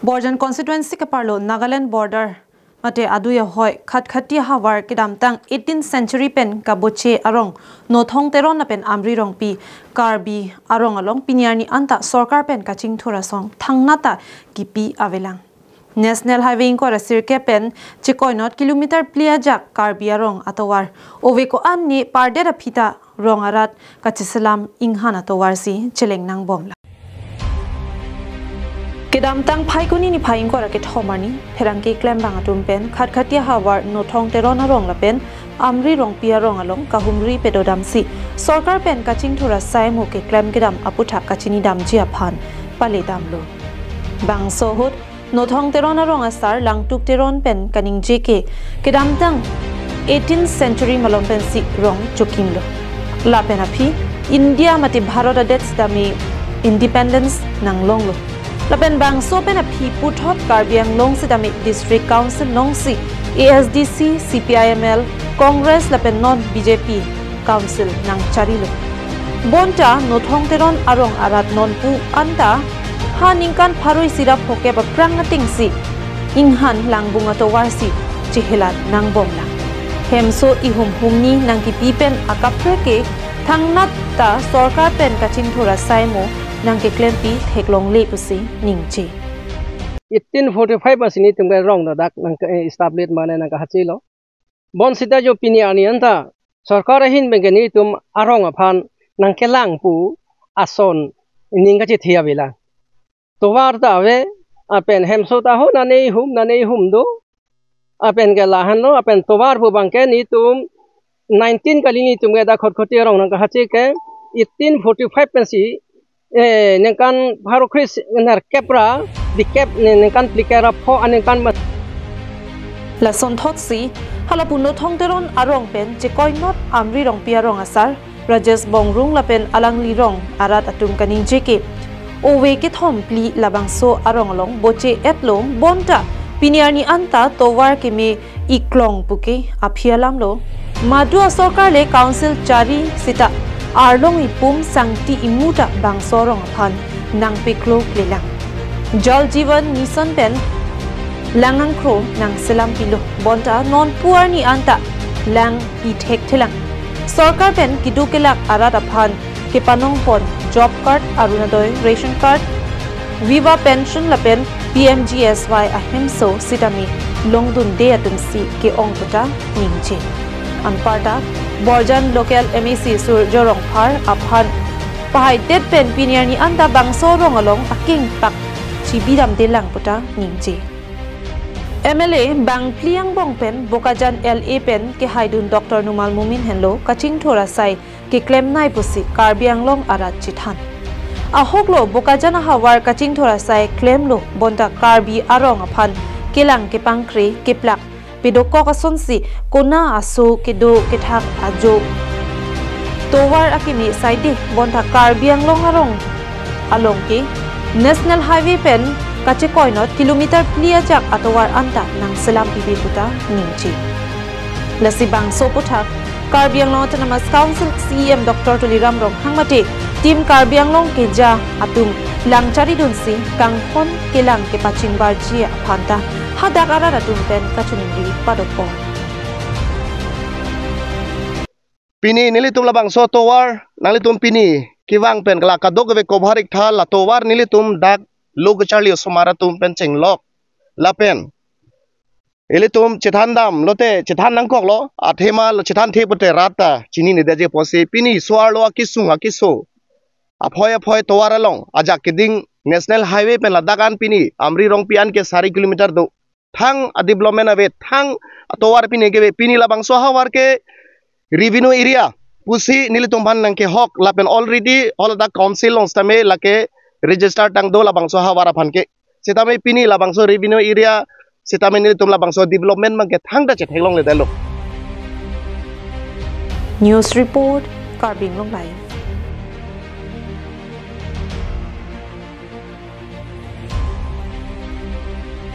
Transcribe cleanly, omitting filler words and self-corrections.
Borjan constituency ka parlo Nagaland border mate aduya hoi khatia hawar kidam tang 18th century pen kaboche arong no thong teron na pen amri rong pi Karbi arong along piniarni anta sarkar pen kachingthur song thangnat kipi avelang National Highway ko rasirke pen chikoinot kilometer pliajak Karbi arong atowar oveko anni pardera phita rong arat kachisalam inghan atowar si cheleng nang bomla Kedam tang phai kuni ni phai ko raket homani pherangki klem banga tumpen khatia hawar no thong terona rong la pen amri rong pia rong along kahumri pedodam si sarkar pen kachingthura sai mu ke klem kedam aputha kachini dam ji aphan pale dam lo bang so hut no thong terona rong asar langtuk teron pen kaning jk kedam tang 18th century malom pen si rong chokim lo la pen aphi India mati Bharat adets dami independence nang long lo Lapen bang so pen a pipu thot Karbiang long si dami district council long si ASDC CPIML Congress lapen non BJP council nang charilo bonta no thong teron arong arat non pu anta ha ningkan pharoi sira phoke ba prang na tingsi inghan langbunga to warsi chihelat nang bomla hemso ihum humni nang ki pipen akapreke thangnat ta sarkar pen kachingthura saimo nang ke klempi theklong le pusi ningchi 1845 asini tumga rong da dak nang establish mane nang hachi lo bon sita jo pini ani anta sarkar hin bengeni tum arong aphan nang ke lang pu ason ninga chi thia bela to war da ave apen hemso ta ho nane hum do apen ke lahan lo apen to war pu bangke ni tum 19 kalini tumga da khotkhoti rong nang hachi ke 1845 pensi Ningkan Harokris nar kepra di kep ningkan plikera pho aningkan la son thot si halapuno thong teron arong pen chekoi not amri rong pia rong asar Rajesh bongrung la pen alang li rong arat atung kaning jeke owe ke thom pli labangso arong long boche etlom bonta piniarni anta towar ke me iklong puke aphialam lo madu sarkar le council chari sita Arlong ipum sangti imuta bang sorong aphan nang piklo klelang Jal Jivan Mission pen langang kro nang selam pilo bonta non puarni anta lang ithek thelang sarkar pen kidukelak arat aphan ke panong pon job card arunadoy ration card viva pension lapen PMGSY ahemso sitami longdun de atumsi ke ongpota ningche Anparta Borjan local MAC sur jorong phar aphan pahai tet pen piniarni anta bangso rong along aking pak chibiram delang puta ningje MLA bang pliang bong pen bokajan LA pen ke haidun Dr Numal Mumin henlo kachingthura sai ke claim nai pusi Karbiang long arat chithan ahoklo bokajan hawar kachingthura sai claim lo bonta Karbi arong aphan kelang ke pangkre ke plak Pidoko kasonsi kona aso kedo kethak ajo towar akimi side bonta Karbiang long arong along ke National Highway pen kachekoinot kilometer pliajak atowar anta nang selam pipi puta ningchi lasibang so puthak Karbiang long autonomous council CEM Dr Tuliram rong hangmate team Karbiang long ke ja atum langchari dunsi kangphon kelang ke paching barji phanta hadak ara atum pen kachunri padopo Pini nilitum labang so towar nalitum pini kiwang pen kala kadok ve kobharik tha la towar nilitum dak log charli sumara tum pen chenglok la pen elitum chethan dam lote chethan nangkok lo athema chethan the pute rata chini ne deje pose pini swar lo akisunga kiso aphoy towar along ajak keding National Highway pen ladakan pini amri rong pian ke 4 kilometer do thang development ave thang towar pini ke pini labang so hawar ke revenue area pusi nilitum ban nang ke hok lapen already all the council long stame lake register tang do labang so hawar aphan ke sitame pini labang so revenue area sitame nilitum labang so development mang ke thang da che thelong le dalo News report Karbi long live